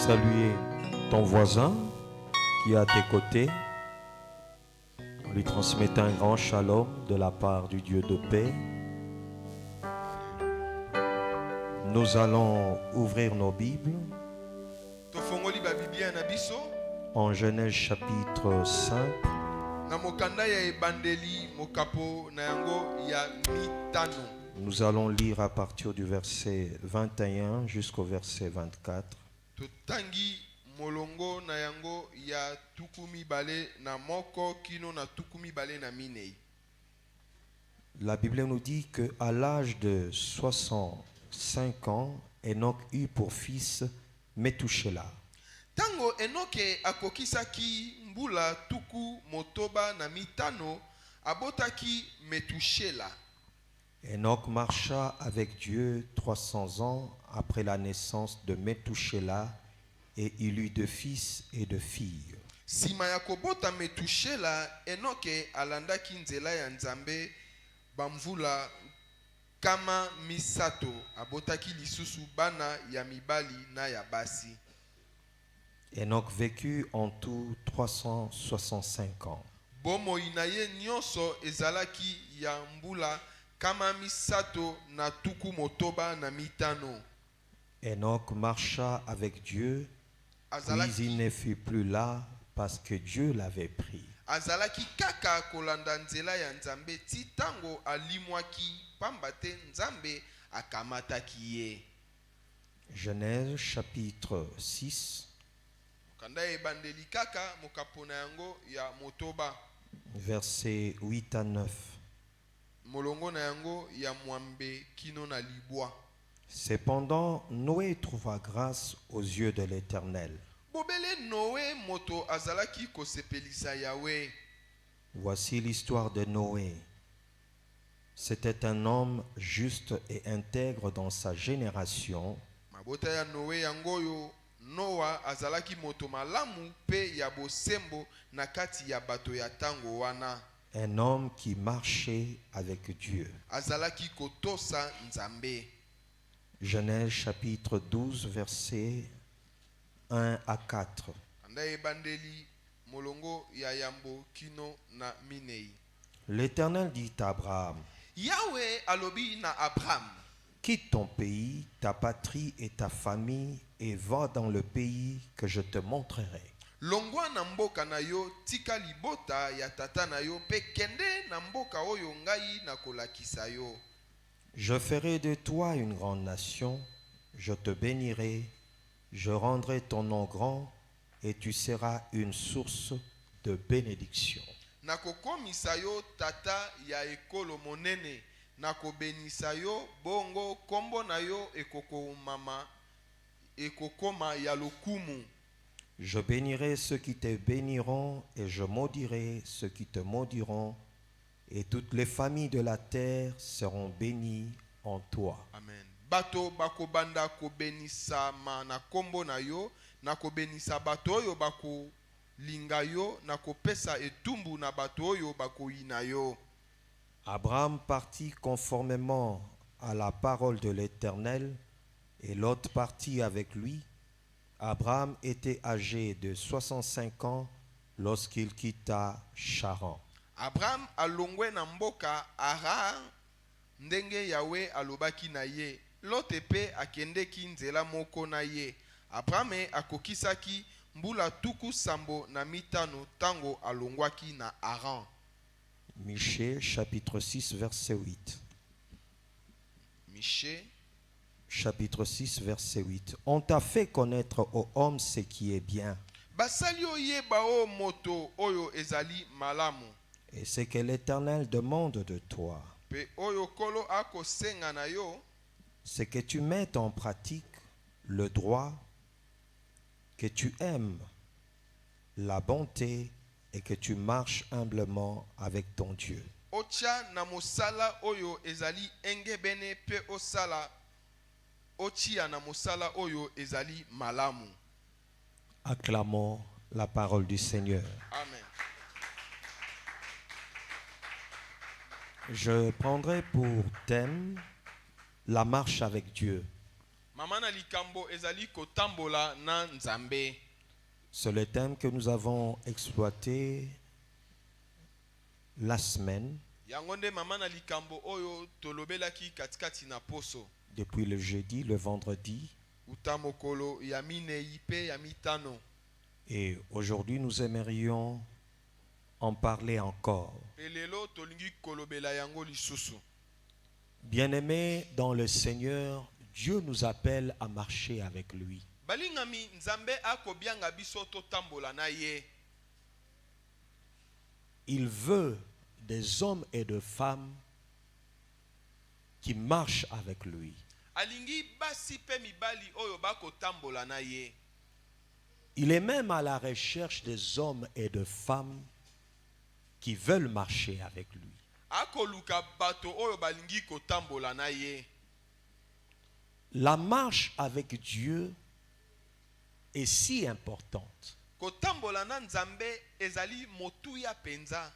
saluer ton voisin qui est à tes côtés en lui transmettant un grand shalom de la part du Dieu de paix. Nous allons ouvrir nos Bibles en Genèse chapitre 5. Nous allons lire à partir du verset 21 jusqu'au verset 24. La Bible nous dit qu'à l'âge de 65 ans, Enoch eut pour fils Methushélah. Tango Enoke akokisaki mbula tuku motoba na mitano abotaki Methushélah. Enoch marcha avec Dieu 300 ans après la naissance de Methushélah et il eut deux fils et deux filles. Sima ya kobota Methushélah, Enoke alandaki nzela ya Nzambe bamvula kama misato abotaki lisusu bana ya mibali na ya basi. Enoch vécut en tout 365 ans. Bomo inaye nyonso ezalaki ya mbula kama misato na tuku motoba na mitano. Enoch marcha avec Dieu, puis il ne fut plus là parce que Dieu l'avait pris. Azalaki kaka kolanda nzela ya Nzambe ti tango alimwaki pambate Nzambe akamataki ye. Genèse chapitre 6. Versets 8 à 9. Cependant, Noé trouva grâce aux yeux de l'Éternel. Voici l'histoire de Noé. C'était un homme juste et intègre dans sa génération. Noah azalaki moto malamu pe ya bosembo na kati ya bato ya tango wana. Un homme qui marchait avec Dieu. Azalaki kotosa Nzambe. Genèse chapitre 12 versets 1 à 4. Andaye bandeli molongo ya yambo kino na minei. L'Éternel dit à Abraham: Yahweh alobi na Abraham: quitte ton pays, ta patrie et ta famille et va dans le pays que je te montrerai. Longwa na mboka na yo, tika libota ya tata na yo, pe kende na mboka oyo ngai na kolakisa yo. Je ferai de toi une grande nation, je te bénirai, je rendrai ton nom grand et tu seras une source de bénédiction. Nakokomisa yo tata ya ekolo monene. Nakobenisa yo bongo kombo na yo ekokoma ya lokumu. Je bénirai ceux qui te béniront et je maudirai ceux qui te maudiront et toutes les familles de la terre seront bénies en toi. Amen. Bato bakobanda kobenisa ma na kombo na yo, nakobenisa bato oyo bako linga yo, nakopesa etumbu na bato oyo bakoyina yo. Abraham partit conformément à la parole de l'Éternel et Lot partit avec lui. Abraham était âgé de 65 ans lorsqu'il quitta Charan. Abraham alongwe na mboka Haran ndenge Yahweh alobaki na ye. Lot pe akendeki nzela moko na ye. Abraham akokisaki mbula tuku sambo na mitano tango alongwaki na Haran. Michée chapitre 6 verset 8. Michée chapitre 6 verset 8. On t'a fait connaître aux hommes ce qui est bien. Basalio yeba o moto oyo ezali malamu. Et ce que l'Éternel demande de toi, pe oyo kolo ako senga na yo, c'est que tu mettes en pratique le droit, que tu aimes la bonté et que tu marches humblement avec ton Dieu. Ocha na mosala oyo ezali engebene pe osala ochia na mosala oyo ezali malamu. Acclamons la parole du Seigneur. Amen. Je prendrai pour thème la marche avec Dieu. Mama na likambo ezali kotambola na Nzambe. C'est le thème que nous avons exploité la semaine, Yango nde mama na likambo oyo tolobelaki katikati na poso. depuis le jeudi, le vendredi. Utamokolo ya minei pe ya mitano. Et aujourd'hui, nous aimerions en parler encore. Pelelo tolingi kolobela yango lisusu. Bien-aimés dans le Seigneur, Dieu nous appelle à marcher avec lui. Balingami Nzambe akobianga biso totambola na ye. Il veut des hommes et des femmes qui marchent avec lui. Alingi basi pe mibali oyo bakotambola na ye. Il est même à la recherche des hommes et des femmes qui veulent marcher avec lui. Akoluka bato oyo balingi kotambola na ye. La marche avec Dieu est si importante. Kotambola na Nzambe ezali motuya penza.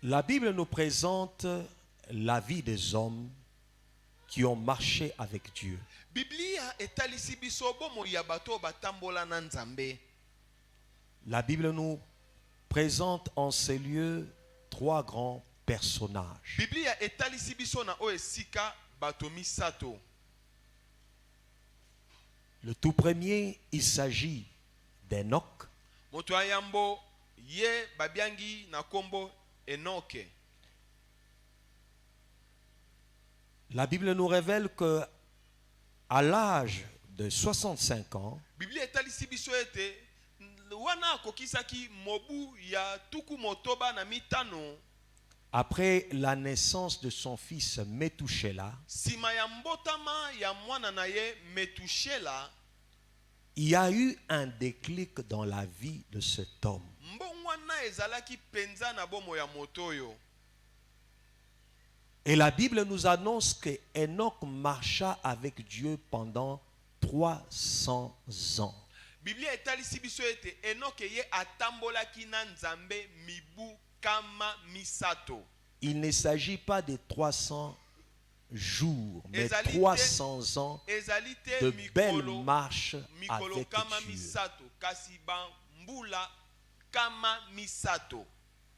La Bible nous présente la vie des hommes qui ont marché avec Dieu. Biblia etalisi biso bomo ya bato batambola na Nzambe. La Bible nous présente en ces lieux trois grands personnages. Biblia etalisi biso na o esika bato misato. Le tout premier, il s'agit d'Enoch. Moto ayambo ye babiangi na kombo Enoke. La Bible nous révèle que à l'âge de 65 ans, Biblia etalisi biso ete wana akokisaki mobu ya tuku motoba na mitano. après la naissance de son fils Methuselah, Sima ya mbotama ya mwana na ye Metushela, il y a eu un déclic dans la vie de cet homme. mbongwana ezalaki penza na bomo ya motoyo. Et la Bible nous annonce que Enoch marcha avec Dieu pendant 300 ans. Biblia etalisi biso ete Enoke ye atambolaki na Nzambe mibu kama misato. Il ne s'agit pas de 300 jours, mais Ezali 300 ans Ezali te de belles marches mikolo avec kama Dieu. misato kasi ba mbula kama misato.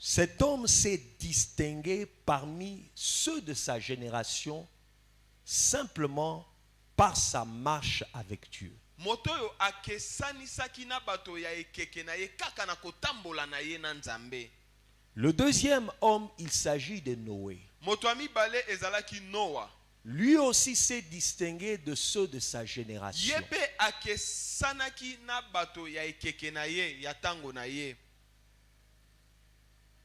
Cet homme s'est distingué parmi ceux de sa génération simplement par sa marche avec Dieu. Motoyo akesanisaki na bato ya ekeke na ye kaka na kotambola na ye na Nzambe. Le deuxième homme, il s'agit de Noé. Moto amibale ezalaki Noa. Lui aussi s'est distingué de ceux de sa génération. Yepe akesanaki na bato ya ekeke na ye ya tango na ye.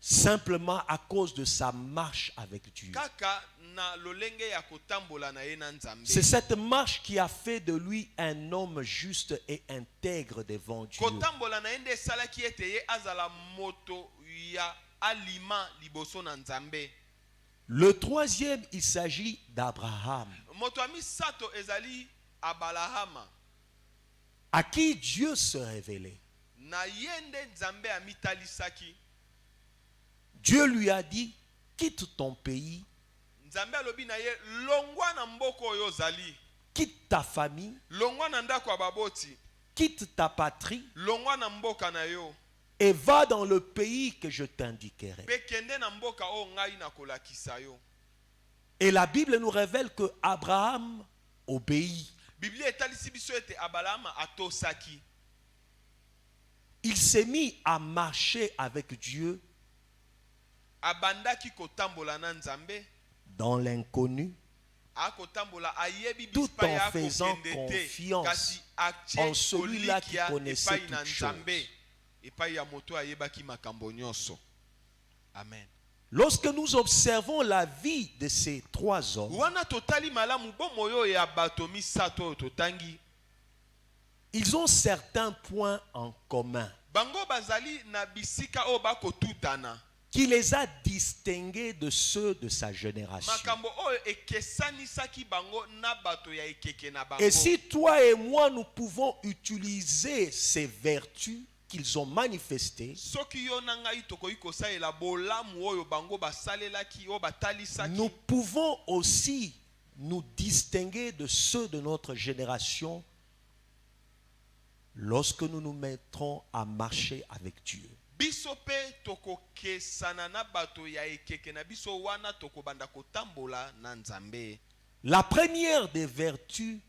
Simplement à cause de sa marche avec Dieu. Kaka na lolenge ya kotambola na ye na Nzambe. C'est cette marche qui a fait de lui un homme juste et intègre devant Dieu. Kotambola na ende salaki ete ye azala moto ya alima liboso na Nzambe. Le troisième, il s'agit d'Abraham, Moto amisato ezali Abalahama. à qui Dieu se révélait. Na yende Nzambe amitalisaki. Dieu lui a dit, quitte ton pays, Nzambe alobi na ye longwa na mboko oyo zali. quitte ta famille, Longwa na ndako ya baboti. quitte ta patrie Longwa na mboka na yo. et va dans le pays que je t'indiquerai. Pe kende na mboka o ngai na kolakisa yo. Et la Bible nous révèle que Abraham obéit. Biblia etalisi biso ete Abalahama atosaki. Il s'est mis à marcher avec Dieu Abandaki kotambola na Nzambe. dans l'inconnu, Akotambola ayebi tout bispa en ya faisant kokende te. confiance Kasi atie en celui-là qui kolikia connaissait epai na toutes Nzambe. choses. Epai ya moto ayebaki makambo nyonso. Amen. Lorsque nous observons la vie de ces trois hommes, Wana totali malamu bomo yo ya bato misato oyo totangi. ils ont certains points en commun Bango bazali na bisika oyo bakotutana. qui les a distingués de ceux de sa génération. Makambo oyo ekesanisaki bango na bato ya ekeke na bango. Et si toi et moi, nous pouvons utiliser ces vertus qu'ils ont manifestées, Soki yo na ngai tokoki kosalela bolamu oyo bango basalelaki oyo batalisaki. nous pouvons aussi nous distinguer de ceux de notre génération lorsque nous nous mettrons à marcher avec Dieu. Biso pe tokokesana na bato ya ekeke na biso wana tokobanda kotambola na Nzambe. La première des vertus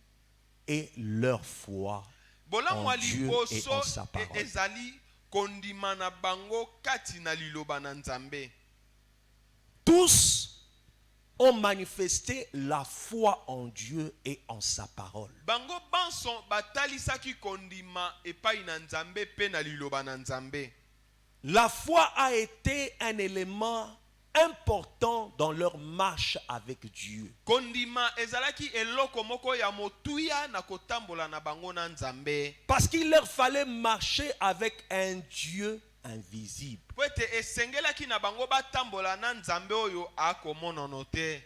est leur foi Bolamu en Dieu et liboso en sa parole. ezali kondima na bango kati na liloba na Nzambe. Tous ont manifesté la foi en Dieu et en sa parole. Bango banson batalisaki kondima epai na Nzambe pe na liloba na Nzambe. La foi a été un élément important dans leur marche avec Dieu. Kondima ezalaki eloko moko ya motuya na kotambola na bango na Nzambe. Parce qu'il leur fallait marcher avec un Dieu invisible. Pwete esengelaki na bango batambola na Nzambe oyo akomonono te.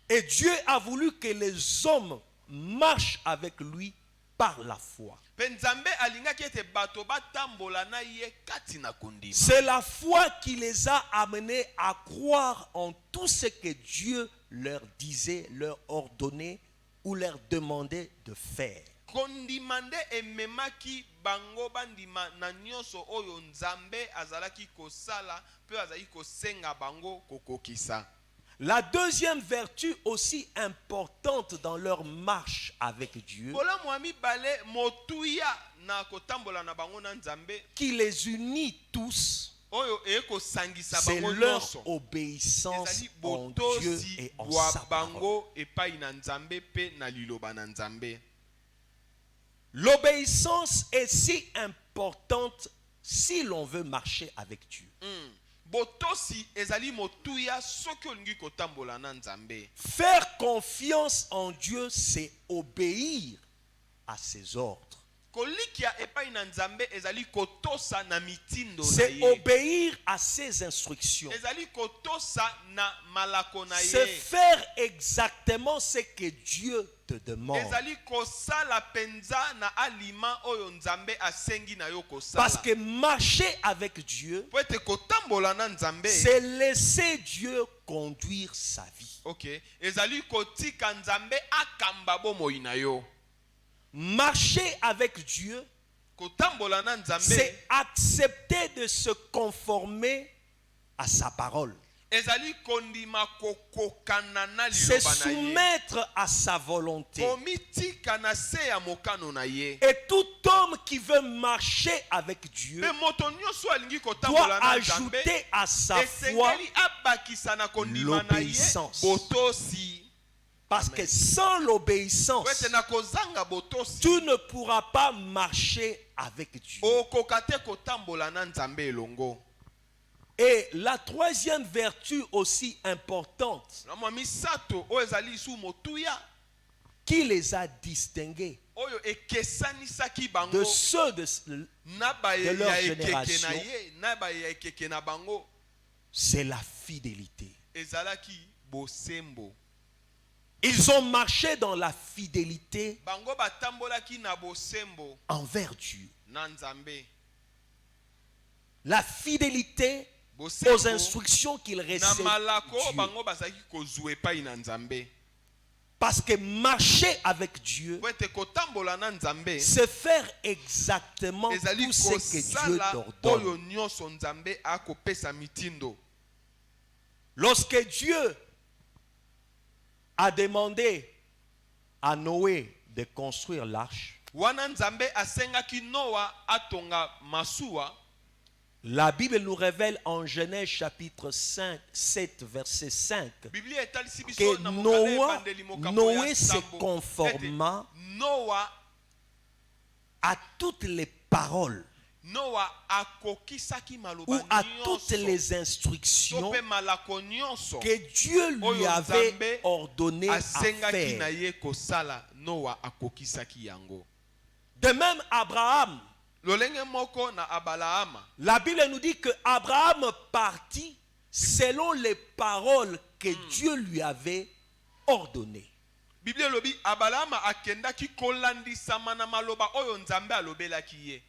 Et Dieu a voulu que les hommes marchent avec lui par la foi. Pe Nzambe alingaki ete bato batambola na ye kati na kondima. C'est la foi qui les a amenés à croire en tout ce que Dieu leur disait, leur ordonnait ou leur demandait de faire. Kondima nde ememaki bango bandima na nyonso oyo Nzambe azalaki kosala pe azali kosenga bango kokokisa. La deuxième vertu aussi importante dans leur marche avec Dieu, Bola mwami bale motuya na kotambola na bango na Nzambe qui les unit tous, oyo ekosangisa c'est bango leur nyonso. obéissance Ezali en Dieu botosi et en bwa sa parole. bango epai na Nzambe pe na liloba na Nzambe. L'obéissance est si importante si l'on veut marcher avec Dieu. Botosi ezali motuya soki olingi kotambola na Nzambe. Faire confiance en Dieu, c'est obéir à ses ordres. Kolikia epai na Nzambe ezali kotosa na mitindo na C'est ye. obéir à ses instructions. Ezali kotosa na malako na C'est ye. faire exactement ce que Dieu te demande. Ezali kosala penza na alima oyo Nzambe asengi na yo Parce kosala. que marcher avec Dieu, Po ete kotambola na Nzambe. c'est laisser Dieu conduire sa vie. Okay. Ezali kotika Nzambe akamba bomoi na yo. Marcher avec Dieu, Kotambola na Nzambe. c'est accepter de se conformer à sa parole. Ezali kondima kokokana na C'est liloba na ye. soumettre à sa volonté. Komitika na se ya mokano na ye. Et tout homme qui veut marcher avec Dieu Pe moto nyonso alingi doit kotambola na Nzambe. ajouter à sa foi, Esengeli abakisa na kondima na ye l'obéissance. botosi. parce que sans l'obéissance, Wete na kozanga botosi. tu ne pourras pas marcher avec Dieu. Okokate kotambola na Nzambe elongo. Et la troisième vertu aussi importante Na mwa misato oyo ezali su motuya qui les a distingués oyo ekesanisaki bango de ceux de na ba de leur ya ekeke na génération, ye na ba ya ekeke na bango c'est la fidélité. ezalaki bosembo. Ils ont marché dans la fidélité Bango batambolaki na bosembo envers Dieu. na Nzambe. La fidélité aux Bosembo instructions qu'ils na recevaient. malako Dieu. bango bazalaki kozwa epai na Nzambe. Parce que marcher avec Dieu, Po ete kotambola na Nzambe c'est faire exactement ezali tout ce que Dieu kosala t'ordonne. oyo nyonso Nzambe akopesa mitindo. Lorsque Dieu a demandé à Noé de construire l'arche, Wana Nzambe asengaki Noa atonga masuwa. la Bible nous révèle en Genèse chapitre 5, 7, verset 5, Biblia etalisi biso que na mokanda Noah, ebandeli mokambo ya Noé se sambo. conforma Ete Noa à toutes les paroles Noa akokisaki ou maloba à toutes nyonso les instructions tope malako nyonso que Dieu lui Oyo avait Nzambe ordonné à asengaki na faire. ye kosala. Noa akokisaki yango. De même, Abraham, Lolenge moko na Abalahama. la Bible nous dit que Abraham partit selon les paroles que Dieu lui avait ordonnées. Biblia lobi Abalahama akendaki kolandisama na maloba oyo Nzambe alobelaki ye.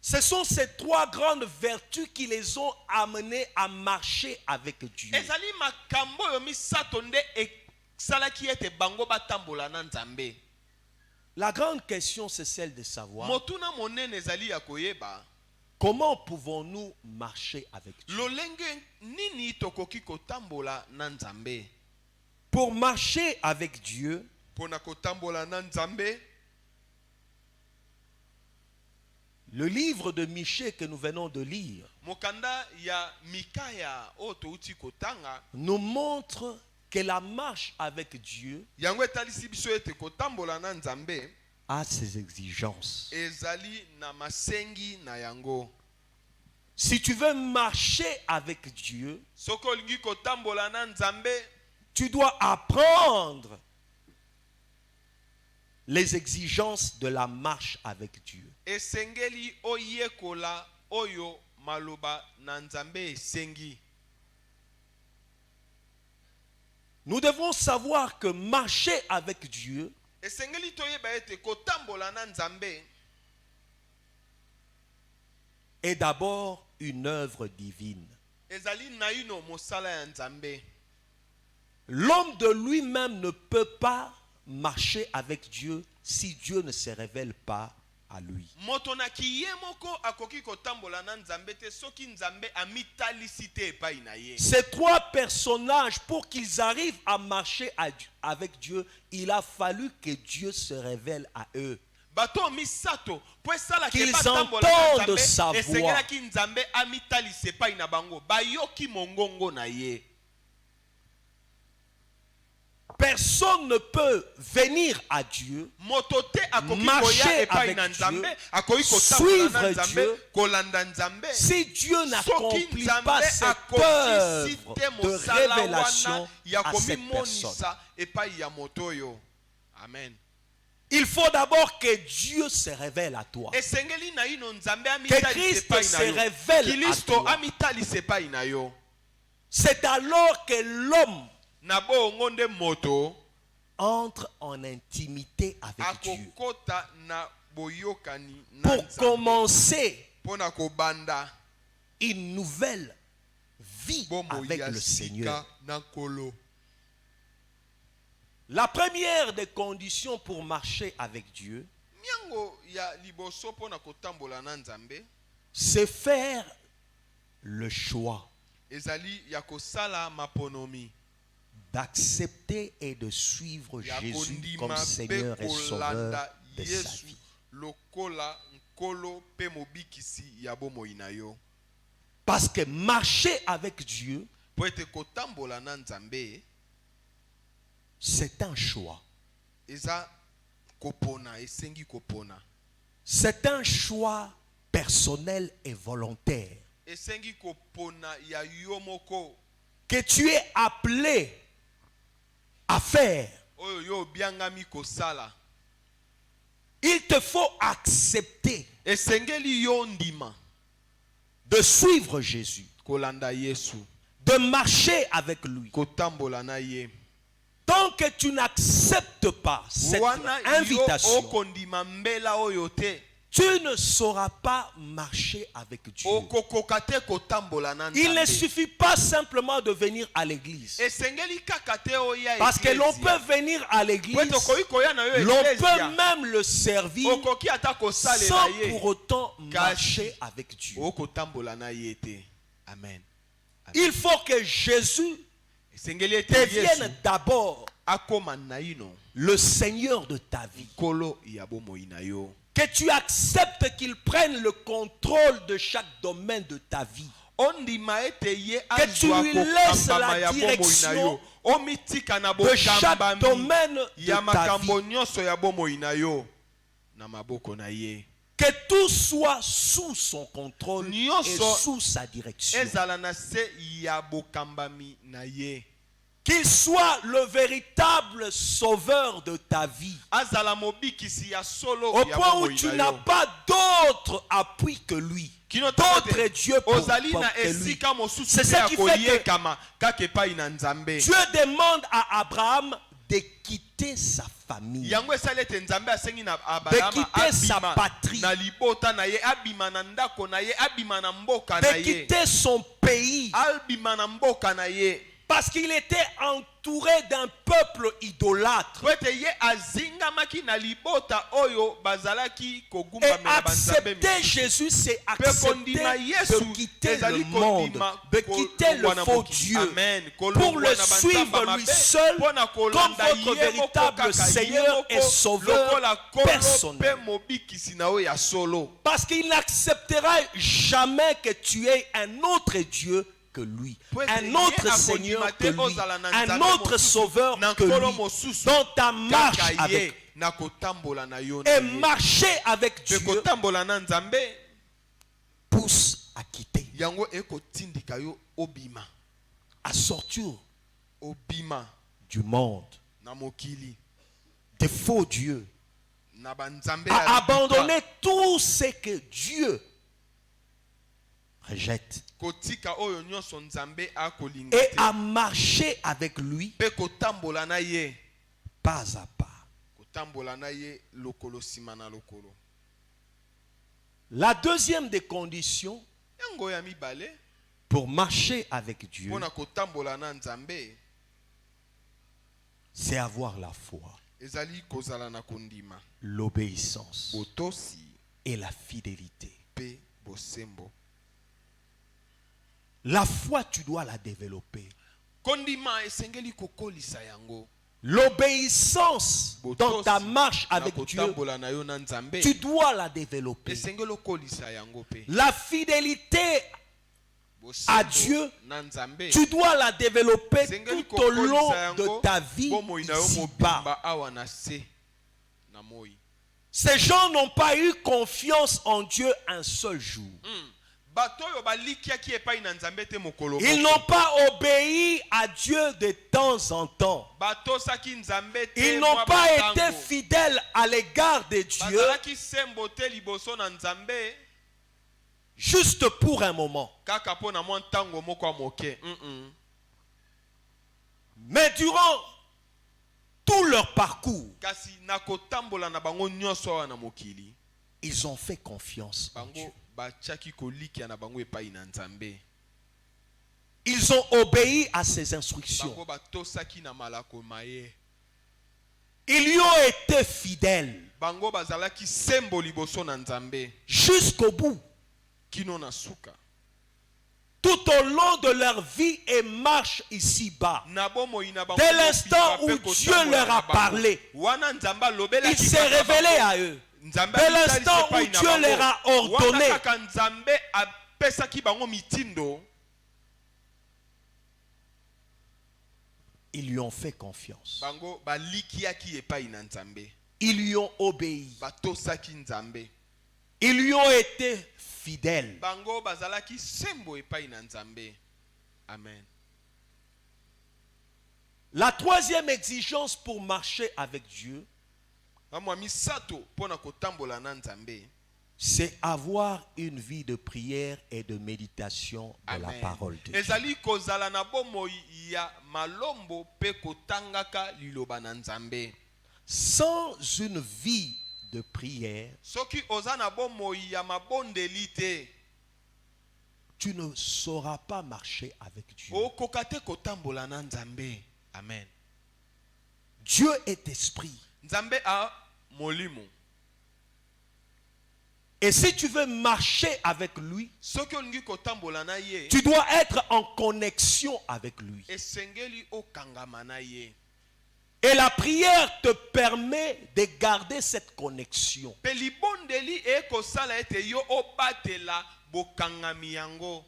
Ce sont ces trois grandes vertus qui les ont amenés à marcher avec Dieu. Ezali makambo oyo misato nde salaki ete bango batambola na Nzambe. La grande question, c'est celle de savoir Motuna monene ezali ya koyeba comment pouvons-nous marcher avec Dieu. lolenge nini tokoki kotambola na Nzambe. Pour marcher avec Dieu, Pona kotambola na Nzambe, le livre de Michée que nous venons de lire mokanda ya Mikaya o touti kotanga nous montre que la marche avec Dieu yango etalisi biso ete kotambola na Nzambe a ses exigences. ezali na masengi na yango. Si tu veux marcher avec Dieu, Soko olingi kotambola na Nzambe, tu dois apprendre les exigences de la marche avec Dieu. esengeli oyekola oyo maloba na Nzambe esengi. Nous devons savoir que marcher avec Dieu Esengeli toyeba ete kotambola na Nzambe est d'abord une œuvre divine. ezali naino mosala ya Nzambe. L'homme de lui-même ne peut pas marcher avec Dieu si Dieu ne se révèle pas à lui. Moto na kiye moko akoki kotambola na Nzambe te soki Nzambe amitalisi te epai na ye. Ces trois personnages, pour qu'ils arrivent à marcher avec Dieu, il a fallu que Dieu se révèle à eux. Bato misato po esala ke Qu'ils batambola na entendent sa Nzambe voix. esengelaki Nzambe amitalisi epai na bango bayoki mongongo na ye. Personne ne peut venir à Dieu, Motote akoki marcher koya epai avec na Nzambe Dieu, akoki kotambola suivre na Nzambe Dieu. kolanda Nzambe si Dieu soki n'accomplit Nzambe pas cette akokisi œuvre te de mosala révélation wana ya à cette personne. komimonisa epai ya moto oyo. Amen. Il faut d'abord que Dieu se révèle à toi. Esengeli na ino Nzambe Que amitalisi Christ epai se na yo. révèle à Kristo toi. amitalisi epai na yo. C'est alors que l'homme Na bongo nde moto entre en intimité avec Dieu. akokota na boyokani na Pour Nzambe. commencer Pona kobanda une nouvelle vie bombo avec ya le Seigneur. sika na kolo. La première des conditions pour marcher avec Dieu, Miango ya liboso pona kotambola na Nzambe c'est faire le choix ezali ya kosala maponomi d'accepter et de suivre ya Jésus kondima comme Seigneur pe et Sauveur kolanda de sa Yesu vie. lokola nkolo pe mobikisi ya bomoi na yo. Parce que marcher avec Dieu, Po ete kotambola na Nzambe c'est un choix. eza kopona, esengi kopona. C'est un choix personnel et volontaire Esengi kopona ya yo moko que tu es appelé à faire. oyo yo biangami kosala. Il te faut accepter Esengeli yo ndima de suivre Jésus, kolanda Yesu, de marcher avec lui. kotambola na ye. Tant que tu n'acceptes pas cette Wana yo invitation, okondima mbela oyo te, tu ne sauras pas marcher avec Dieu. okokoka te kotambola na Il ne Nzambe. suffit pas simplement de venir à l'église. Esengeli kaka te oya Parce que l'on eklezia. peut venir à l'église, Po ete okoki koya na yo l'on eklezia, peut même le servir okoki ata kosalela sans ye, pour autant marcher avec Dieu. okotambola na ye te. Amen. Il faut que Jésus Esengeli ete Yesu devienne d'abord akoma na ino le Seigneur de ta vie. nkolo ya bomoi na yo. Que tu acceptes qu'il prenne le contrôle de chaque domaine de ta vie. Ondima ete ye Que tu azwa lui laisses kokambama la ya bomoi na direction yo. Omitika na de chaque bokambami domaine de ya ta makambo vie. nyonso ya bomoi na yo na maboko na ye. Que tout soit sous son contrôle et Nyonso sous sa direction. ezala na se ya bokambami na ye. Qu'il soit le véritable sauveur de ta vie. Azala mobikisi ya solo Au ya point où bomoi tu na n'as yo. pas d'autre appui que lui. Kino D'autres tate, dieux pour ozali na que lui. esika mosusu C'est te ça ya qui fait que koyekama kaka epai na Nzambe. Dieu demande à Abraham de quitter sa famille. Yango esali ete Nzambe asengi na Abrahama quitter sa abima patrie. na libota na ye, abima na ndako na ye, abima na mboka na De ye, quitter son pays. abima na mboka na ye. Parce qu'il était entouré d'un peuple idolâtre. po ete ye azingamaki na libota oyo bazalaki Et kogumbamela banzambe accepter misusu. Jésus, c'est Pe accepter kondima Yesu de quitter le ezali monde, kondima de quitter le kolongwa na faux mokili. Dieu, Amen. pour Kolongwa le na banzamba suivre lui mabe, seul pona comme kolanda votre ye moko véritable kaka, ye Seigneur moko et Sauveur lokola kolo personnel. pe mobikisi na oyo ya solo. Parce qu'il n'acceptera jamais que tu aies un autre Dieu que lui, un autre Seigneur que lui, un autre Sauveur que lui, dans ta marche avec na kotambola na yo et marcher avec Dieu Dieu kotambola na nzambe pousse à quitter, yango ekotindika yo obima à sortir obima du monde, na mokili des faux dieux, na banzambe à abandonner tout ce que Dieu rejette kotika oyo nyonso nzambe akolinga et te à marcher avec lui pe kotambola na ye pas à pas. kotambola na ye lokolo sima na lokolo. La deuxième des conditions Yango ya mibale pour marcher avec Dieu, pona kotambola na nzambe c'est avoir la foi, ezali kozala na kondima l'obéissance botosi et la fidélité. pe bosembo. La foi, tu dois la développer. Kondima esengeli kokolisa yango. L'obéissance dans ta marche na avec Dieu, kotambola na yo na nzambe tu dois la développer. esengeli okolisa yango pe. La fidélité Bosembo à Dieu, na nzambe tu dois la développer esengeli tout au long kokolisa yango de ta vie bomoi na yo ici-bas. mobimba awa na se na moi. Ces gens n'ont pas eu confiance en Dieu un seul jour. Batoyo balikiaki epai na nzambe te mokolo Ils moko. n'ont pas obéi à Dieu de temps en temps. Batosaki nzambe te Ils n'ont mwa pas batango. été fidèles à l'égard de Dieu Bazalaki sembo te liboso na nzambe juste pour un moment. kaka po na mwa ntango moko ya moke. Mais durant tout leur parcours, Kasi na kotambola na bango nyonso awa na mokili ils ont fait confiance en Dieu. bango batiaki kolikia na bango epai na nzambe. Ils ont obéi à ses instructions. Bango batosaki na malako maye. Ils lui ont été fidèles Bango bazalaki sembo liboso na nzambe jusqu'au bout. kino na suka. Tout au long de leur vie et marche ici-bas. Na bomoi na bango Dès l'instant où mobimba pe Dieu kotambola leur na a bango. parlé, Wana nzamba il lobelaki s'est kaka révélé bango. à eux. Nzambe Dès alitali l'instant epai où na Dieu bango. leur a ordonné, Wana kaka nzambe apesaki bango mitindo, ils lui ont fait confiance. bango balikiaki epai na nzambe. Ils lui ont obéi. Batosaki nzambe. Ils lui ont été fidèles. Bango bazalaki sembo epai na nzambe. Amen. La troisième exigence pour marcher avec Dieu, Bamwa misato pona kotambola na nzambe. c'est avoir une vie de prière et de méditation de la Amen. parole de Dieu. Ezali kozala na bomoi ya malombo pe kotangaka liloba na nzambe. Sans une vie de prière, Soki oza na bomoi ya mabondeli te, tu ne sauras pas marcher avec Dieu. okoka te kotambola na nzambe. Amen. Dieu est esprit. Nzambe a molimo. Et si tu veux marcher avec lui, Soki olingi kotambola na ye, tu dois être en connexion avec lui. esengeli okangama na ye. Et la prière te permet de garder cette connexion. Pe libondeli ekosala ete yo obatela bokangami yango.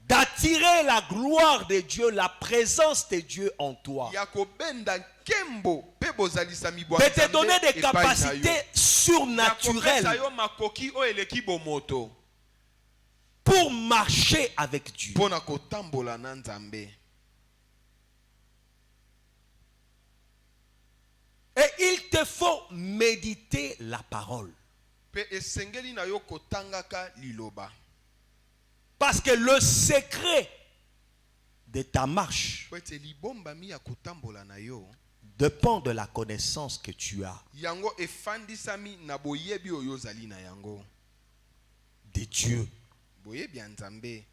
D'attirer la gloire de Dieu, la présence de Dieu en toi. Ya kobenda kembo pe bozalisa mibwa De te donner des capacités surnaturelles yo makoki o eleki bomoto pour marcher avec Dieu. pona kotambola na nzambe. Et il te faut méditer la parole. Pe esengeli na yo kotangaka liloba. Parce que le secret de ta marche Po ete libombami ya kotambola na yo dépend de la connaissance que tu as yango efandisami na boyebi oyo ozali na yango. de Dieu, Boyebi ya nzambe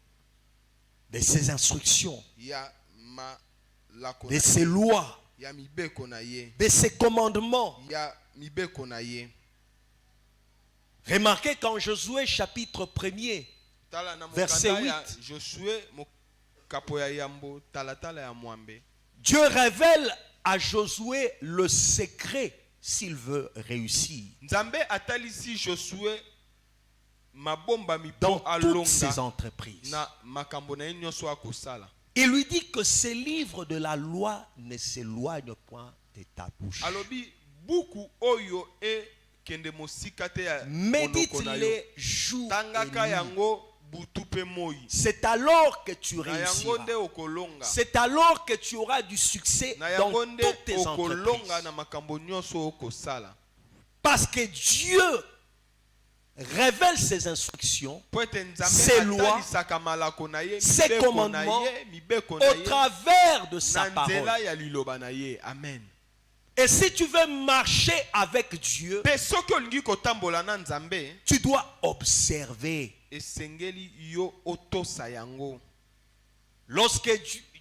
de ses instructions, ya malako de na ses ye, lois, ya mibeko na ye, de ses commandements. ya mibeko na ye. Remarquez qu'en Josué chapitre 1er, Tala na verset mokanda ya 8. Josué mokapo ya yambo talatala ya mwambe. Dieu révèle à Josué le secret s'il veut réussir Nzambe atalisi Josué mabomba dans mipo toutes alonga ses entreprises. na makambo na ye nyonso akosala. Il lui dit que ces livres de la loi ne s'éloignent point de ta bouche. Alobi buku oyo e kende mosika te ya monoko na yo. Médite-les jour et Tangaka nuit. yango butu pe moi. C'est alors que tu Na yango réussiras. nde okolonga. C'est alors que tu auras du succès Na dans yango nde toutes tes okolonga entreprises. na makambo nyonso okosala. Parce que Dieu révèle ses instructions, Po ete Nzambe ses lois, atalisaka malako na ye, ses mibeko na commandements ye, mibeko na au ye, travers de sa na nzela parole. ya liloba na ye. Amen. Et si tu veux marcher avec Dieu, Pe soki olingi kotambola na Nzambe, tu dois observer. esengeli yo otosa yango. Lorsque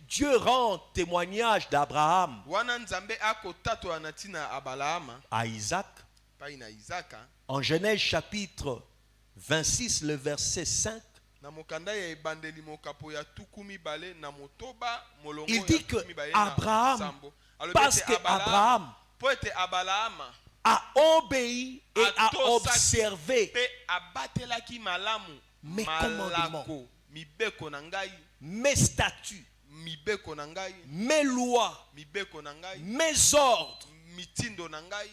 Dieu rend témoignage d'Abraham Wana Nzambe akotatola na ntina Abalahama à Isaac, pai na Isaka, en Genèse chapitre 26, le verset 5, na mokanda ya ebandeli mokapo ya tuku mibale na motoba molongo il ya dit que tuku mibale na Abraham, sambo. Alobi parce ete que Abraham po ete Abalahama a obéi et a atosaki observé pe abatelaki malamu mes malako mibeko na ngai, mes statuts, mibeko na ngai, mes lois, mibeko na ngai, mes ordres. mitindo na ngai.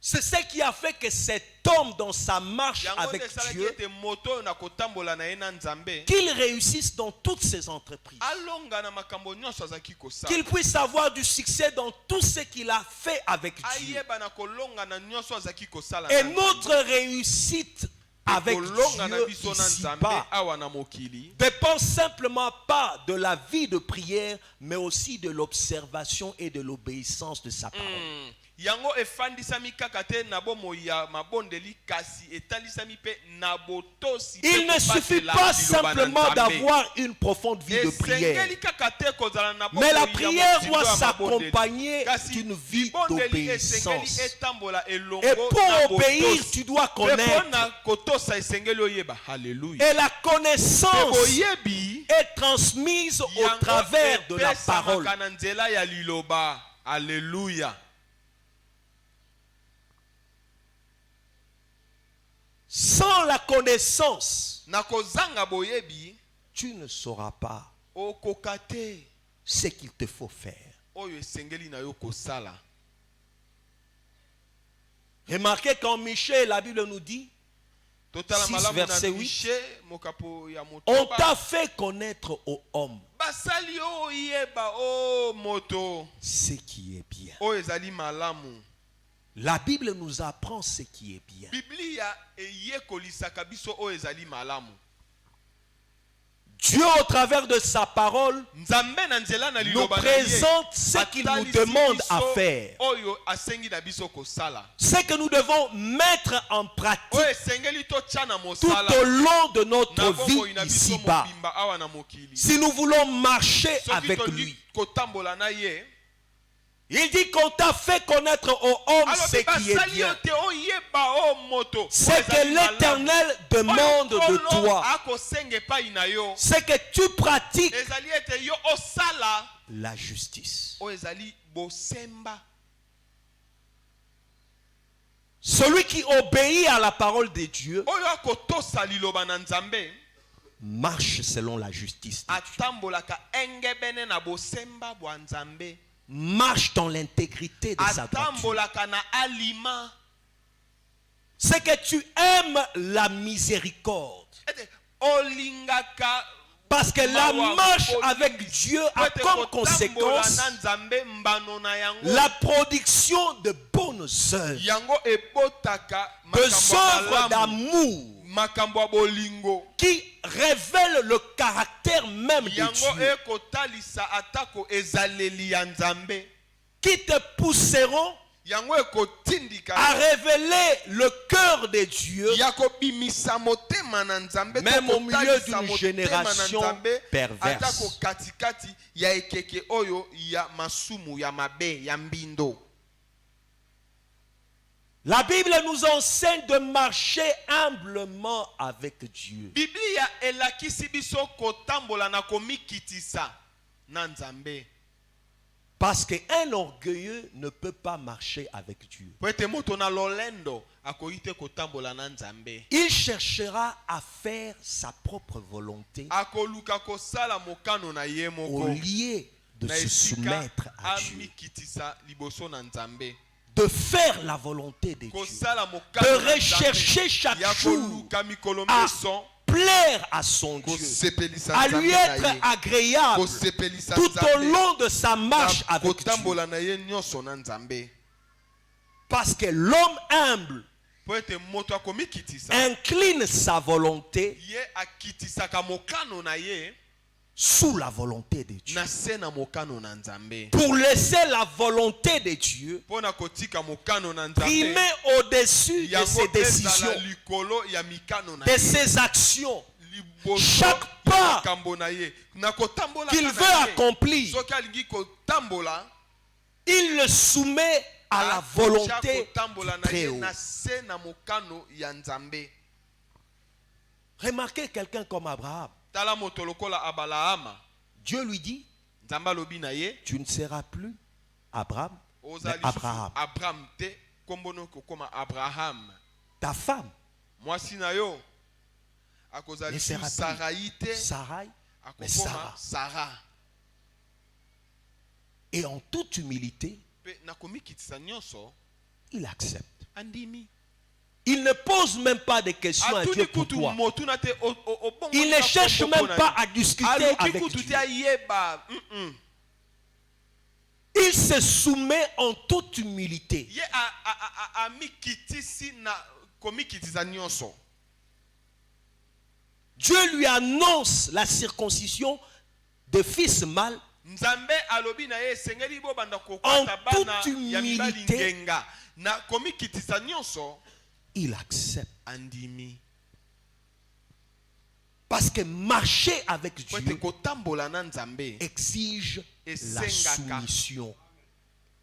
C'est ce qui a fait que cet homme dans sa marche Yango avec nde esalaki Dieu, ete moto oyo na kotambola na ye na Nzambe qu'il réussisse dans toutes ses entreprises, alonga na makambo nyonso azalaki kosala, qu'il puisse avoir du succès dans tout ce qu'il a fait avec Dieu. ayeba na kolonga na nyonso azalaki kosala Et na notre réussite avec kolonga na Dieu biso na Nzambe ici-bas awa na mokili dépend simplement pas de la vie de prière, mais aussi de l'observation et de l'obéissance de sa parole. yango efandisami kaka te na bomoi ya mabondeli kasi etalisami pe na botosi Il ne suffit pas simplement d'avoir une profonde vie de prière, esengeli kaka te kozala na mais la bomoi ya prière motindo doit ya mabondeli. s'accompagner Kasi d'une vie libondeli esengeli d'obéissance. etambola elongo Et pour na obéir, botosi. tu dois Pe connaître. mpona kotosa esengeli oyeba. Haleluya. Et la connaissance oyebi est transmise au travers de la parole. epesamaka na nzela ya liloba. Haleluya. Sans la connaissance, Na kozanga boyebi tu ne sauras pas okoka te ce qu'il te faut faire. oyo esengeli na yo kosala. Remarquez qu'en Michée, la Bible nous dit, Totala 6 malamu na verset 8. Miche mokapo ya on motoba. t'a fait connaître aux hommes Basali yo oyeba o moto ce qui est bien. oyo ezali malamu. La Bible nous apprend ce qui est bien. Biblia eyekolisaka biso oyo ezali malamu. Dieu, au travers de sa parole, Nzambe na nzela na nous liloba na ye, présente ce qu'il nous atalisi demande à biso faire. oyo asengi na biso kosala. Ce que nous devons mettre en pratique Oyo esengeli totya na tout mosala. au long de notre Na vie bomoi na biso ici-bas. mobimba awa na mokili. Si nous voulons marcher Soki avec tolingi lui, kotambola na ye, il dit qu'on t'a fait connaître aux hommes ce alobi qui est basali yo bien. te oyeba o moto. Ce que l'Éternel demande de toi, akosenga epai na yo c'est que tu pratiques ezali ete yo osala la justice. oyo ezali bosemba. Celui qui obéit à la parole de Dieu Oyo akotosa liloba na Nzambe marche selon la justice de Dieu. atambolaka engebene na bosemba bwa Nzambe. Marche dans l'intégrité de sa droiture. Atambolaka na alima. C'est que tu aimes la miséricorde. Ete olingaka Parce que la marche avec Dieu a comme conséquence la production de bonnes œuvres, yango ebotaka des œuvres malamu, d'amour makambo ya bolingo qui révèlent le caractère même de yango Dieu, ekotalisa atako ezaleli ya Nzambe, qui te pousseront yango ekotindika à révéler le cœur de Dieu, ya kobimisa motema na Nzambe, même au milieu kotalisa d'une motema génération na Nzambe, perverse. atako katikati ya ekeke oyo ya masumu ya mabe ya mbindo. La Bible nous enseigne de marcher humblement avec Dieu. Biblia elakisi biso kotambola na komikitisa na Nzambe. Parce qu'un orgueilleux ne peut pas marcher avec Dieu. Poete moto na lolendo akoite kotambola na Nzambe. Il cherchera à faire sa propre volonté Akoluka kosala mokano na ye au moko. lieu de Na se esika soumettre à Dieu. amikitisa liboso na Nzambe. De faire la volonté de Dieu. Kosala De mokano na rechercher Nzambe. chaque Ya jour koluka mikolo à meso. plaire à son Dieu, Kosepelisa à lui Nzambe na être ye. agréable Kosepelisa tout au Nzambe. long de sa marche Na avec Dieu. kotambola na ye nyonso na Nzambe. Parce que l'homme humble Po ete moto akomikitisa incline sa volonté ye akitisaka mokano na ye sous la volonté de Dieu. na se na mokano na Nzambe. Pour laisser la volonté de Dieu Pona kotika mokano na Nzambe primer au-dessus de ses yango ezala décisions, likolo ya mikano na de ye. ses actions Liboso chaque ya pas makambo na ye. Na kotambola qu'il na veut ye. accomplir. Soki alingi kotambola Il le soumet à la volonté kotambola du na ye Très-Haut. na se na mokano ya Nzambe. Remarquez quelqu'un comme Abraham. Tala moto lokola Abalahama. Dieu lui dit, Nzambe alobi na ye tu ne seras plus Abraham, mais ozali Abraham. Abraham te kombono kokoma Abraham. Ta femme Mwasi na yo akozali ne sera Sarai te plus Sarai, mais akokoma Sarah. Sarah. Et en toute humilité, Pe nakomikitisa nyonso il accepte. andimi. Il ne pose même pas de questions à Dieu Atuni pour kutu toi. motuna te obongo. Il ne cherche même pas à discuter Aluki avec kutu te Dieu. ayeba. Il se soumet en toute humilité. Ye amikitisi na komikitisa nyonso. Dieu lui annonce la circoncision de fils mâles Nzambe alobi na ye sengeli bo banda en kokata bana toute ya mibali humilité. ngenga. Na komikitisa nyonso Il accepte. andimi. Parce que marcher avec Pote Dieu kotambola na Nzambe exige la Esengaka. soumission.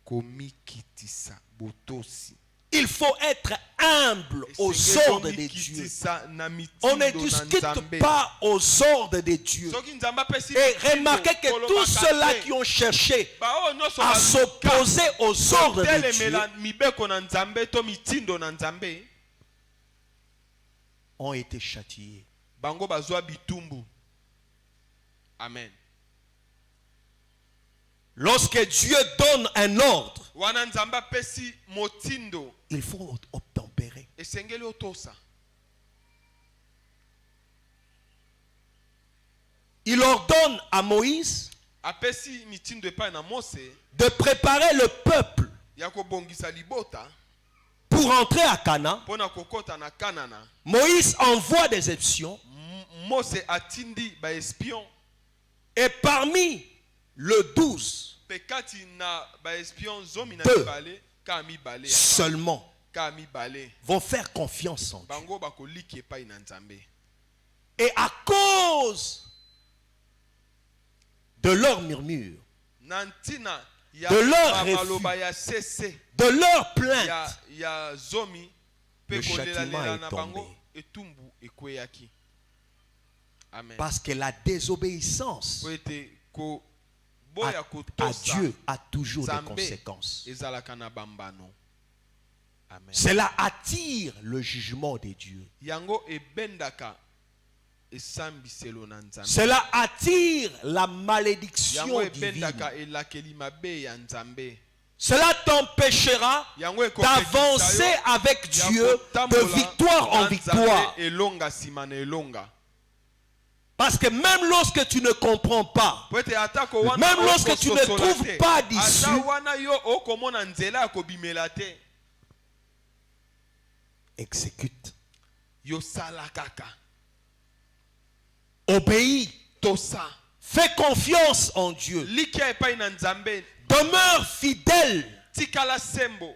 komikitisa botosi. Il faut être humble aux Esengeli ordres de Dieu. komikitisa na mitindo On ne na discute Nzambe. pas aux ordres de Dieu. Soki Nzambe apesi Et mitindo, remarquez que kolobaka tous ceux-là te. qui ont cherché Ba oyo nyonso à baluka s'opposer aux ordres de Dieu kotelemela mibeko na Nzambe to mitindo na Nzambe, ont été châtiés. bango bazwa bitumbu. Amen. Lorsque Dieu donne un ordre, Wana Nzambe apesi motindo, il faut obtempérer. esengeli otosa. Il ordonne à Moïse Apesi mitindo epai na Mose de préparer le peuple ya kobongisa libota pour entrer à Canaan. pona kokota na Kanana. Moïse envoie des espions Mose atindi ba espion et parmi le 12 pekati na ba espion zomi na Deux. mibale ka mibale ya seulement ka mibale vont faire confiance en Dieu. bango bakoliki epai na Nzambe. Et à cause de leur murmure, Na ntina ya De leur maloba ya sese de leur plainte, ya zomi pe Le châtiment kolela est na tombé. bango etumbu ekweyaki. Amen. parce que la désobéissance Po ete ko boya à kotosa Dieu a toujours des Nzambe conséquences. ezalaka na bambano. Amen. Cela attire le jugement de Dieu. Yango ebendaka esambiselo na Nzambe. Cela attire la malédiction Yango divine. ebendaka elakeli mabe ya Nzambe. Cela t'empêchera Yango ekopekisa d'avancer yo avec ya Dieu kotambola de victoire en na victoire. Nzambe elonga sima na elonga. Parce que même lorsque tu ne comprends pas, Po ete atako wana même lorsque tu ne okososola trouves te, pas d'issue, ata wana yo okomona nzela ya kobimela te, exécute, yo sala kaka obéis, tosa fais confiance en Dieu, likia epai na Nzambe, demeure fidèle tikala sembo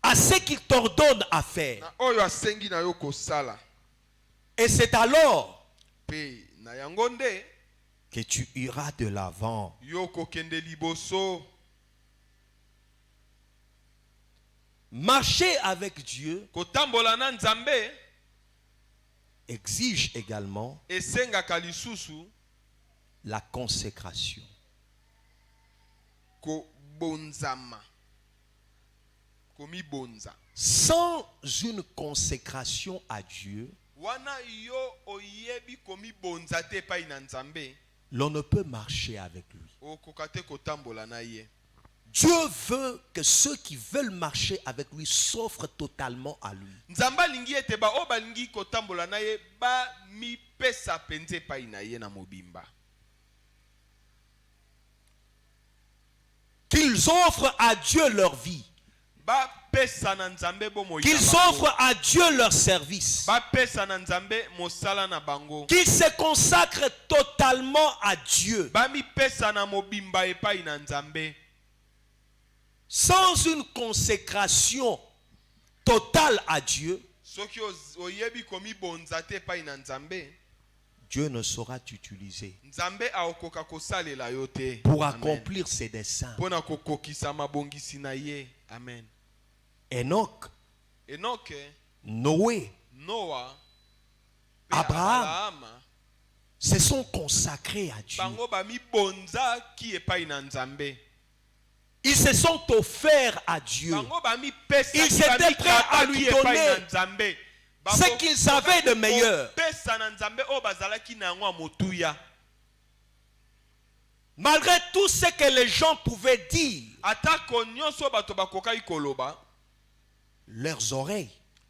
à ce qu'il t'ordonne à faire. na oyo asengi na yo kosala. Et c'est alors Pe na yango nde que tu iras de l'avant. yo kokende liboso. Marcher avec Dieu Kotambola na Nzambe exige également esengaka lisusu la consécration. kobonzama, komibonza. Sans une consécration à Dieu, Wana yo oyebi komibonza te epai na Nzambe, l'on ne peut marcher avec lui. okoka te kotambola na ye. Dieu veut que ceux qui veulent marcher avec lui s'offrent totalement à lui. Nzambe alingi ete ba o balingi kotambola na ye ba mipesa penze epai na ye na mobimba. Qu'ils offrent à Dieu leur vie. Ba pesa na Nzambe bomo ya Qu'ils bango. offrent à Dieu leur service. Ba pesa na Nzambe mosala na bango. Qu'ils se consacrent totalement à Dieu. Ba mipesa na mobimba epai na Nzambe. Sans une consécration totale à Dieu, Soki oyebi komibonza te epai na Nzambe, Dieu ne saura t'utiliser Nzambe aokoka kosalela yo te pour Amen. accomplir ses desseins. Pona kokokisa mabongisi na ye. Amen. Enoch, Enoch, Noé, Noah, pe Abraham se sont consacrés à Dieu. bango ba mibonza ki epai na Nzambe. Ils se sont offerts à Dieu. Bango ba mipesa Ils ki étaient ba prêts à lui mikabaki epai donner na Nzambe. ce qu'ils avaient de meilleur. Pesa na Nzambe o bazalaki na yango motuya. Malgré tout ce que les gens pouvaient dire, Atako nyonso bato bakokai koloba, leurs oreilles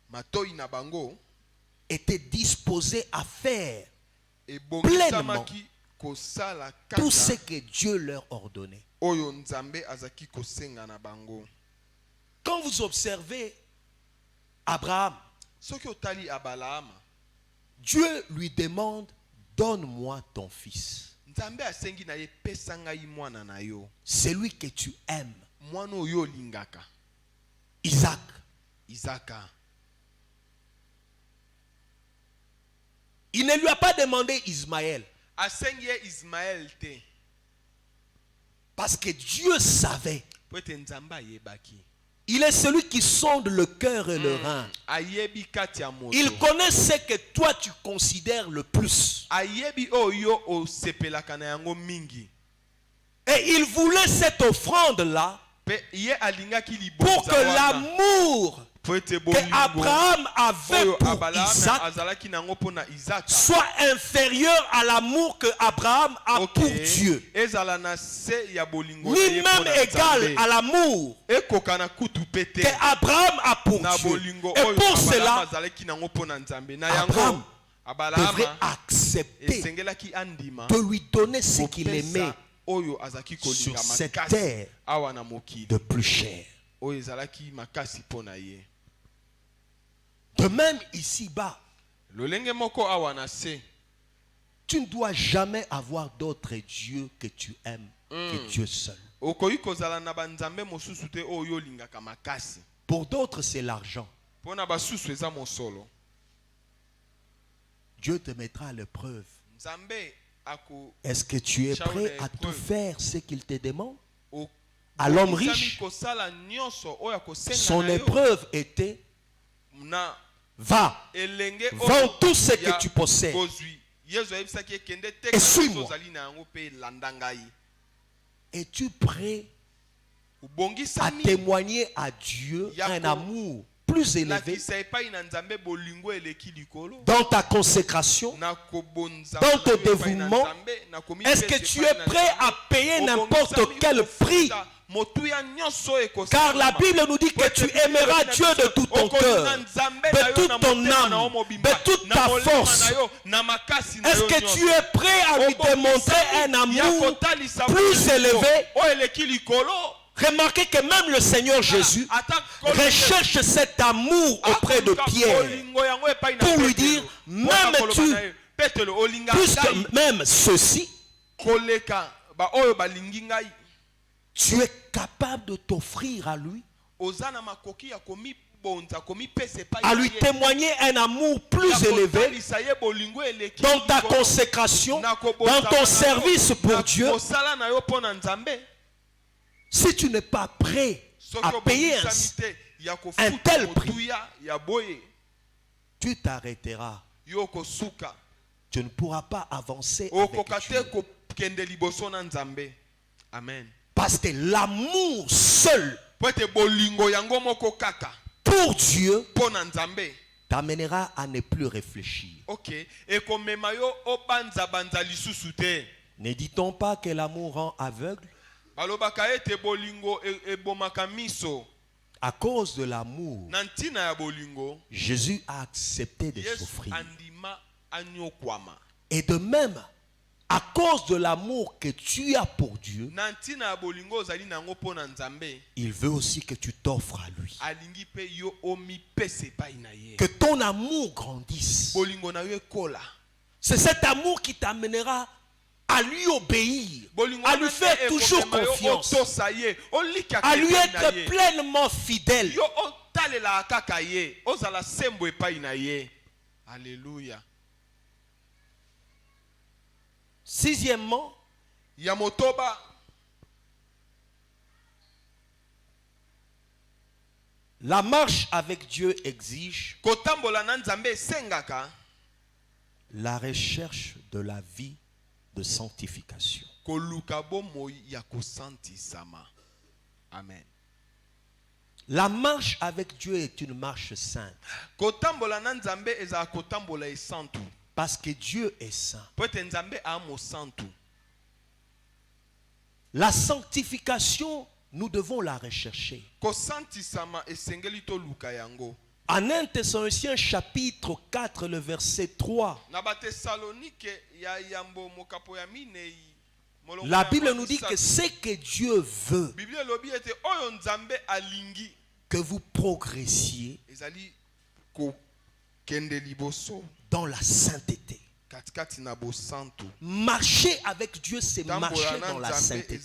matoi na bango étaient disposées à faire ebongisamaki kosala tout ce kaka que Dieu leur ordonnait. oyo Nzambe azaki kosenga na bango. Quand vous observez Abraham, Soki otali Abraham, Dieu lui demande, donne-moi ton fils, Nzambe asengi na ye pesa ngai mwana na yo, celui que tu aimes, mwana oyo olingaka, Isaac. Isaka. Il ne lui a pas demandé Ismaël, Asengi ye Ismaël te, parce que Dieu savait. po ete Nzambe ayebaki. Il est celui qui sonde le cœur et le rein. Ayebi kati ya moto. Il connaît ce que toi tu considères le plus. Ayebi oyo osepelaka na yango mingi. Et il voulait cette offrande-là Pe ye alingaki pour libonza que wana. l'amour Po ete que bolingo Abraham avait oyo pour Abraham Isaac azalaki nango pona Isaka. soit inférieur à l'amour que Abraham a pour Dieu. Ezala na se ya bolingo Ni na ye même pona égal Nzambe. à l'amour Ekoka na kutu pete que Abraham a pour na Dieu. bolingo Et oyo pour Abraham cela, azalaki nango pona Nzambe. Na Abraham yango Abraham devrait accepter esengelaki andima de lui donner ce qu'il aimait kopesa oyo azaki sur kolinga cette makasi terre awa na mokili de plus cher. oyo ezalaki makasi pona ye. De même ici-bas, Lolenge moko awa na se tu ne dois jamais avoir d'autre Dieu que tu aimes que Dieu seul. okoki kozala na banzambe mosusu te oyo olingaka makasi. Pour d'autres, c'est l'argent. Pona basusu eza mosolo. Dieu te mettra à l'épreuve. Nzambe ako Est-ce que tu es Charles prêt à l'épreuve. tout faire ce qu'il te demande? o- À l'homme okisami riche, kosala nyonso oyo akosenga son na yo. épreuve était, Na va, elenge vends tout ce ya que tu possèdes kozwi. Yesu ayebisaki ekende Et teka suis-moi. ozali na yango mpe landa ngai. Es-tu prêt à Obongisami témoigner à Dieu un Yako. amour plus élevé lakisa epai na Nzambe bolingo eleki likolo. dans ta consécration? Na kobonza Dans ton na yo epai na dévouement, Nzambe, na komi Est-ce que pesa tu epai es na prêt Nzambe. à payer n'importe Obongisami quel prix? kofuta motuya nyonso ekosala Car la ma. Bible nous dit que tu aimeras Dieu de tout ton cœur, de toute ton âme, de toute ta force. Est-ce que tu es prêt à lui démontrer un amour plus élevé? Remarquez que même le Seigneur Jésus recherche cet amour auprès de Pierre pour lui dire, même tu, plus que même ceci, tu es capable de t'offrir à lui ozana makoki ya komi bonza komi pese pa à lui témoigner un amour plus élevé dans ta consécration, dans ton service pour Dieu. Si tu n'es pas prêt à payer un tel prix, tu t'arrêteras. Tu ne pourras pas avancer avec Dieu. Amen. Parce que l'amour seul pour Dieu t'amènera à ne plus réfléchir. Ne dit-on pas que l'amour rend aveugle? À cause de l'amour, Jésus a accepté de souffrir. Et de même, à cause de l'amour que tu as pour Dieu, il veut aussi que tu t'offres à lui. Que ton amour grandisse. C'est cet amour qui t'amènera à lui obéir, à lui faire toujours confiance, à lui être pleinement fidèle. Alléluia. Sixièmement, la marche avec Dieu exige la recherche de la vie de sanctification. Amen. La marche avec Dieu est une marche sainte. Parce que Dieu est saint. La sanctification, nous devons la rechercher. En 1 Thessaloniciens chapitre 4, le verset 3, la Bible nous dit que ce que Dieu veut, que vous progressiez dans la sainteté. Marcher avec Dieu, c'est marcher dans la sainteté.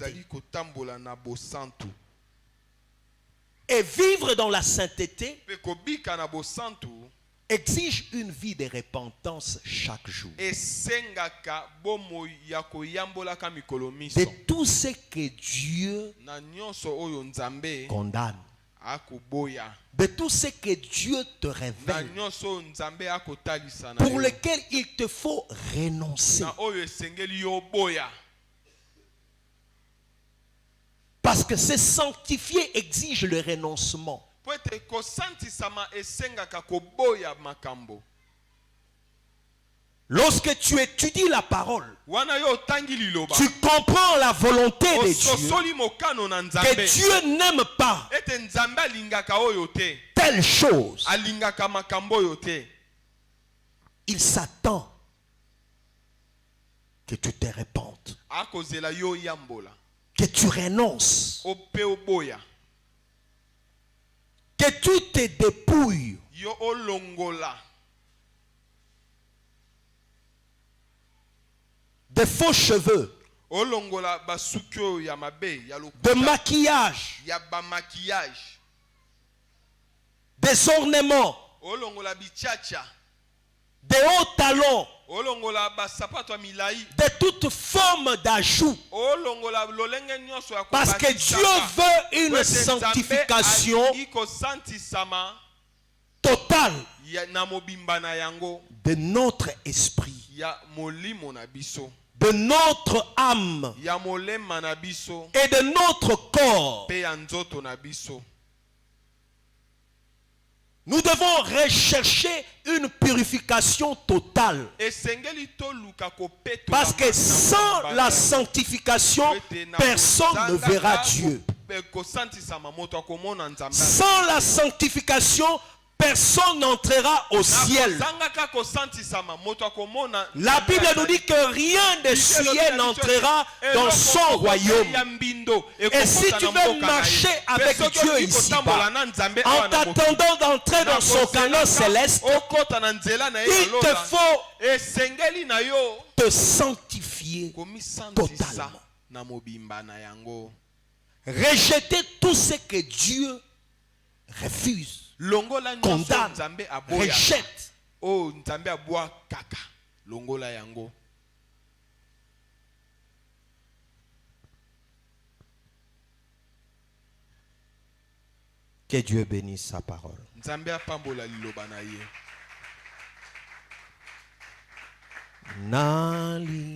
Et vivre dans la sainteté exige une vie de repentance chaque jour. De tout ce que Dieu condamne. De tout ce que Dieu te révèle, pour lequel il te faut renoncer. Parce que se sanctifier exige le renoncement. Lorsque tu étudies la parole, tu comprends la volonté de Dieu, que Dieu n'aime pas telle chose. Il s'attend que tu te repentes, que tu renonces, que tu te dépouilles de faux cheveux, de maquillage, des ornements, des hauts talons, de toute forme d'ajout. Parce que Dieu veut une sanctification totale de notre esprit, de notre âme et de notre corps. Nous devons rechercher une purification totale. Parce que sans la sanctification, personne ne verra Dieu. Sans la sanctification, personne n'entrera au ciel. La Bible nous dit que rien de ciel n'entrera dans son royaume. Et si tu veux marcher avec Dieu ici-bas, en t'attendant d'entrer dans son canon céleste, il te faut te sanctifier totalement. Rejeter tout ce que Dieu refuse, longola nyonso condamne, nzambe aboya rejette. o nzambe aboya kaka longola yango. Que Dieu bénisse sa parole. Nzambe apambola liloba na ye. Nali